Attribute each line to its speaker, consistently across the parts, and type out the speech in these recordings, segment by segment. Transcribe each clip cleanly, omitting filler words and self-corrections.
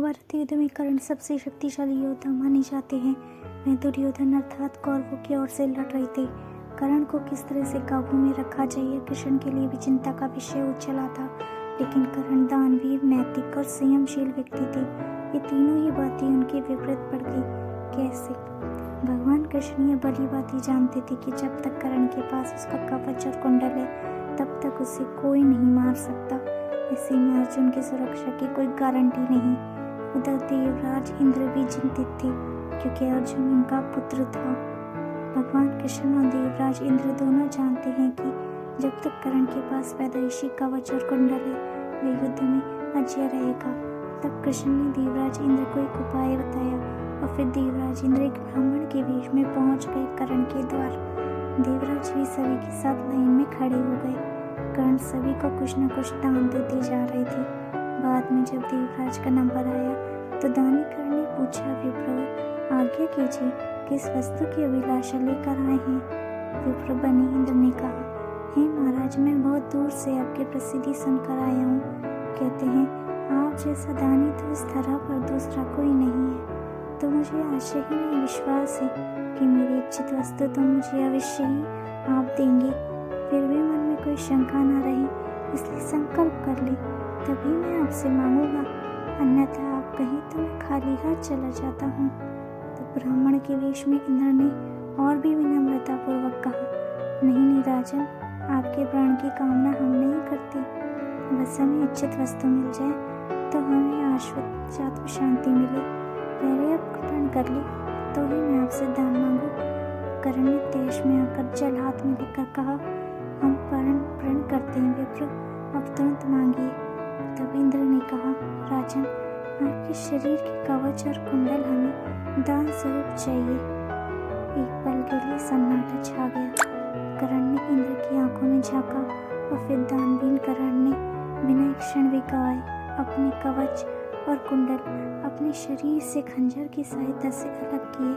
Speaker 1: महाभारत युद्ध में कर्ण सबसे शक्तिशाली योद्धा माने जाते हैं। वह दुर्योधन अर्थात कौरवों की ओर से लड़ रहे थे। कर्ण को किस तरह से काबू में रखा जाए कृष्ण के लिए भी चिंता का विषय हो चला था। लेकिन कर्ण दानवीर, नैतिक और संयमशील व्यक्ति थे। ये तीनों ही बातें उनके विपरीत पड़ गई। कैसे? भगवान कृष्ण ये भली बात ही जानते थे कि जब तक कर्ण के पास उसका कवच और कुंडल है तब तक उसे कोई नहीं मार सकता। ऐसे में अर्जुन की सुरक्षा की कोई गारंटी नहीं। उधर देवराज इंद्र भी चिंतित थे क्योंकि अर्जुन उनका पुत्र था। भगवान कृष्ण और देवराज इंद्र दोनों जानते हैं कि जब तक कर्ण के पास पैदाइशी कवच और कुंडल है वह युद्ध में अजय रहेगा। तब कृष्ण ने देवराज इंद्र को एक उपाय बताया और फिर देवराज इंद्र एक ब्राह्मण के वेश में पहुंच गए कर्ण के द्वार। देवराज भी सभी के साथ लाइन में खड़े हो गए। कर्ण सभी को कुछ न कुछ दान देते जा रहे थे। बाद में जब देवराज का नंबर आया तो दानी कर्ण ने पूछा, विप्र आज्ञा कीजिए, किस वस्तु की अभिलाषा लेकर आए हैं? विप्र बने इंद्र ने कहा, हे महाराज, मैं बहुत दूर से आपकी प्रसिद्धि सुनकर आया हूँ। कहते हैं आप जैसा दानी तो इस धरा पर दूसरा कोई नहीं है। तो मुझे आशा ही नहीं विश्वास है कि मेरी इच्छित वस्तु तो मुझे अवश्य ही आप देंगे। फिर भी मन में कोई शंका न रहे, इसलिए संकल्प कर ले, तभी मैं आपसे मांगूंगा, अन्यथा आप कहें तो मैं खाली हाथ चला जाता हूँ। तो ब्राह्मण के वेश में इंद्र ने और भी विनम्रता पूर्वक कहा, नहीं राजन, आपके प्राण की कामना हम नहीं करते। बस हमें इच्छित वस्तु मिल जाए तो हमें आत्म शांति मिले। पहले आप अर्पण कर ले तो ही मैं आपसे दान मांगू। कर्ण ने तेज में आकर जल हाथ में लेकर कहा, हम प्रण करते हैं विप्र, अब तुरंत मांगिए। तब इंद्र ने कहा, राजन, आपके शरीर के कवच और कुंडल हमें दान स्वरूप चाहिए। एक पल के लिए सन्नाटा छा गया। कर्ण ने इंद्र की आंखों में झांका और फिर दानवीर कर्ण ने बिना एक क्षण भी गवाए अपने कवच और कुंडल अपने शरीर से खंजर की सहायता से अलग किए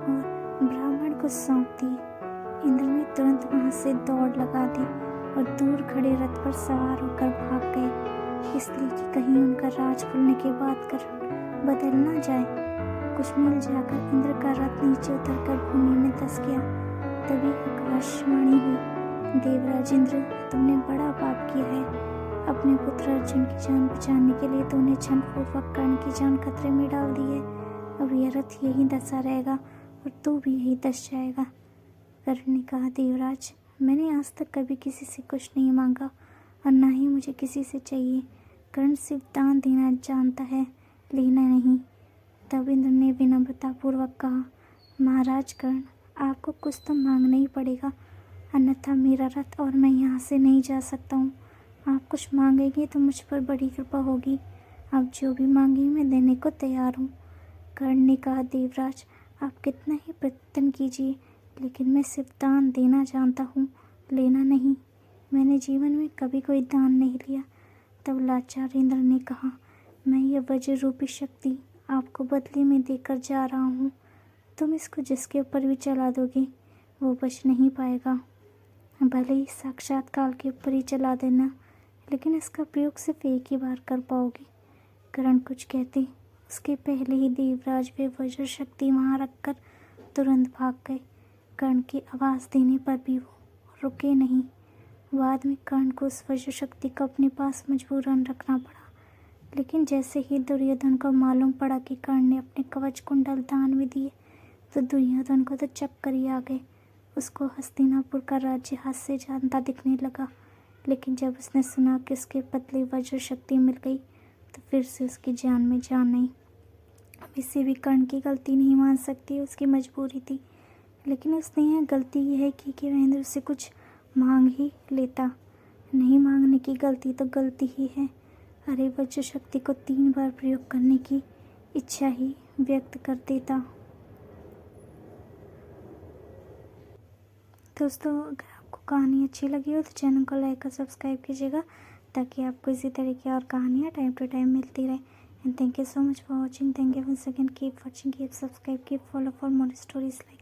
Speaker 1: और ब्राह्मण को सौंप दिए। इंद्र ने तुरंत वहां से दौड़ लगा दी और दूर खड़े रथ पर सवार होकर भाग गए, इसलिए कि कहीं उनका राज खुलने के बाद कर्ण बदल ना जाए। कुछ मील जाकर इंद्र का रथ नीचे उतरकर भूमि में धंस गया। तभी आकाशवाणी हुई, देवराज इंद्र, तुमने बड़ा पाप किया है। अपने पुत्र अर्जुन की जान बचाने के लिए तूने छलपूर्वक कर्ण की जान खतरे में डाल दी है। अब यह रथ यहीं धंसा रहेगा और तू भी यहीं धंस जाएगा। कर्ण ने कहा, देवराज, मैंने आज तक कभी किसी से कुछ नहीं मांगा और ना ही मुझे किसी से चाहिए। कर्ण सिर्फ दान देना जानता है, लेना नहीं। तब इंद्र ने विनम्रतापूर्वक कहा, महाराज कर्ण, आपको कुछ तो मांगना ही पड़ेगा, अन्यथा मेरा रथ और मैं यहाँ से नहीं जा सकता हूँ। आप कुछ मांगेंगे तो मुझ पर बड़ी कृपा होगी। आप जो भी मांगे मैं देने को तैयार हूँ। कर्ण ने कहा, देवराज, आप कितना ही प्रयत्न कीजिए, लेकिन मैं सिर्फ दान देना जानता हूँ, लेना नहीं। मैंने जीवन में कभी कोई दान नहीं लिया। तब लाचार इंद्र ने कहा, मैं ये वज्र रूपी शक्ति आपको बदले में देकर जा रहा हूँ। तुम इसको जिसके ऊपर भी चला दोगे वो बच नहीं पाएगा। भले ही साक्षात काल के ऊपर ही चला देना, लेकिन इसका प्रयोग सिर्फ एक ही बार कर पाओगे। कर्ण कुछ कहते उसके पहले ही देवराज वे वज्र शक्ति वहाँ रखकर तुरंत भाग गए। कर्ण की आवाज़ देने पर भी वो रुके नहीं। बाद में कर्ण को उस वज्र शक्ति को अपने पास मजबूरन रखना पड़ा। लेकिन जैसे ही दुर्योधन को मालूम पड़ा कि कर्ण ने अपने कवच कुंडल दान में दिए तो दुर्योधन को तो चक्कर ही आ गए। उसको हस्तिनापुर का राज्य हाथ से जानता दिखने लगा। लेकिन जब उसने सुना कि उसके बदले वज्र शक्ति मिल गई तो फिर से उसकी जान में जान आई। अब इसे भी कर्ण की गलती नहीं मान सकती, उसकी मजबूरी थी। लेकिन उसने यह गलती यह है कि वह इंद्र से कुछ मांग ही लेता। नहीं मांगने की गलती तो गलती ही है। अरे वज्र शक्ति को 3 बार प्रयोग करने की इच्छा ही व्यक्त कर देता। दोस्तों, अगर आपको कहानी अच्छी लगी हो तो चैनल को लाइक और सब्सक्राइब कीजिएगा ताकि आपको इसी तरह की और कहानियाँ टाइम टू टाइम मिलती रहे। And thank you so much for watching. Thank you once again. Keep watching, keep subscribe, keep follow for more stories like